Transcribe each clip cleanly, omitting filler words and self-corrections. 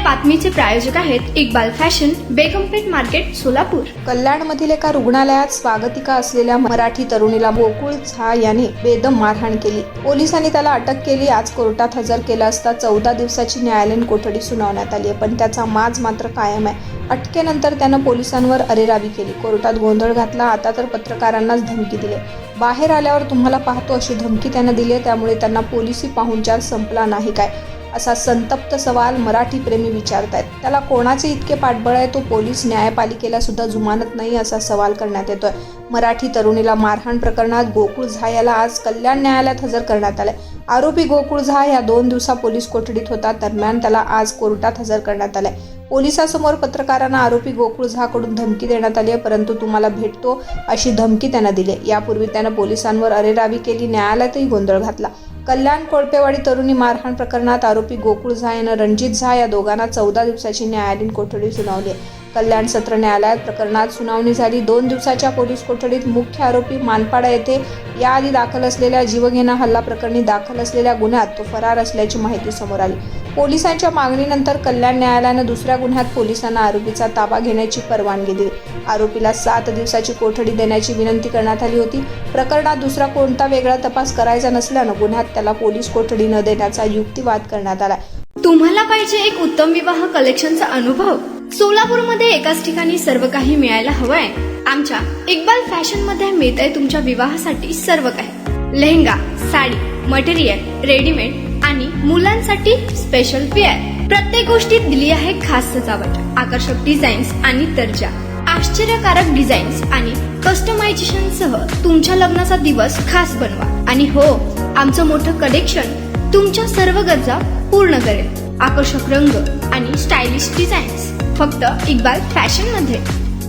बातमीचे प्रायोजक आहेत Iqbal fashion, बेगमपेठ market, Solapur. कल्याणमधील एका रुग्णालयात स्वागतिका असलेल्या मराठी तरुणीला गोकुळ झा याने बेदम मारहाण केली। पोलिसांनी त्याला अटक केली। आज कोर्टात हजर केलं असता 14 दिवसाची न्यायालयीन कोठडी सुनावण्यात आली, पण त्याचा माज मात्र कायम आहे। अटकेनंतर त्यानं पोलिसांवर अरेरावी केली, कोर्टात गोंधळ घातला। आता तर पत्रकारांनाच धमकी दिली, बाहेर आल्यावर तुम्हाला पाहतो अशी धमकी त्यानं दिली। त्यामुळे त्यांना पोलिसी पाहुणचार संपला नाही काय, असा संतप्त सवाल मराठी प्रेमी विचारतायत। त्याला कोणाचे इतके पाठबळ आहे, तो पोलीस न्यायपालिकेला सुद्धा जुमानत नाही, असा सवाल करण्यात येतोय। मराठी तरुणीला मारहाण प्रकरणात गोकुळ झा याला आज कल्याण न्यायालयात हजर करण्यात आले। आरोपी गोकुळ झा या 2 दिवसा पोलीस कोठडीत होता, दरम्यान त्याला आज कोर्टात हजर करण्यात आले। पोलिसांसमोर पत्रकारांना आरोपी गोकुळ झा कडून धमकी देण्यात आली आहे, परंतु तुम्हाला भेटतो अशी धमकी त्यानं दिली। यापूर्वी त्यानं पोलिसांवर अरेरावी केली, न्यायालयातही गोंधळ घातला। कल्याण कोळपेवाडी तरुणी मारहाण प्रकरणात आरोपी गोकुळ झा यानं रणजित झा या दोघांना 14 दिवसाची न्यायालयीन कोठडी सुनावली आहे। कल्याण सत्र न्यायालयात प्रकरणात सुनावणी झाली। 2 दिवसाच्या पोलीस कोठडीत मुख्य आरोपी मानपाडा येथे याआधी दाखल असलेल्या जीवघेणा हल्ला प्रकरणी दाखल असलेल्या गुन्ह्यात तो फरार असल्याची माहिती समोर आली। पोलिसांच्या मागणीनंतर कल्याण न्यायालयानं दुसऱ्या गुन्ह्यात पोलिसांना आरोपीचा ताबा घेण्याची परवानगी दिली। आरोपीला 7 दिवसाची कोठडी देण्याची विनंती करण्यात आली होती। प्रकरणात दुसरा कोणता वेगळा तपास करायचा नसल्यानं गुन्ह्यात त्याला पोलीस कोठडी न देण्याचा युक्तिवाद करण्यात आला। तुम्हाला पाहिजे एक उत्तम विवाह कलेक्शनचा अनुभव? सोलापूरमध्ये एकाच ठिकाणी सर्व काही मिळायला हवंय? आमच्या इक्बाल फॅशन मध्ये मिळतंय तुमच्या विवाहासाठी सर्व काही। लेहंगा, साडी, मटेरियल, रेडीमेड आणि मुलांसाठी स्पेशल वेअर। प्रत्येक गोष्टीत दिली आहे खास सजावट, आकर्षक डिझाईन्स आणि दर्जा, आश्चर्यकारक डिझाईन्स आणि कस्टमायझेशन सह तुमच्या लग्नाचा दिवस खास बनवा। आणि हो, आमचं मोठं कलेक्शन तुमच्या सर्व गरजा पूर्ण करेल। आकर्षक रंग आणि स्टायलिश डिझाईन्स फक्त इक्बाल फॅशन मध्ये।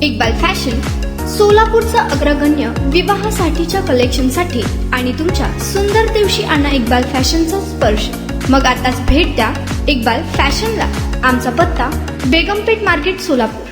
इक्बाल फॅशन सोलापूरचा अग्रगण्य विवाहासाठीच्या कलेक्शनसाठी आणि तुमच्या सुंदर दिवशी आणा इक्बाल फॅशनचा स्पर्श। मग आताच भेट द्या इक्बाल फॅशनला। आमचा पत्ता बेगमपेठ मार्केट, सोलापूर।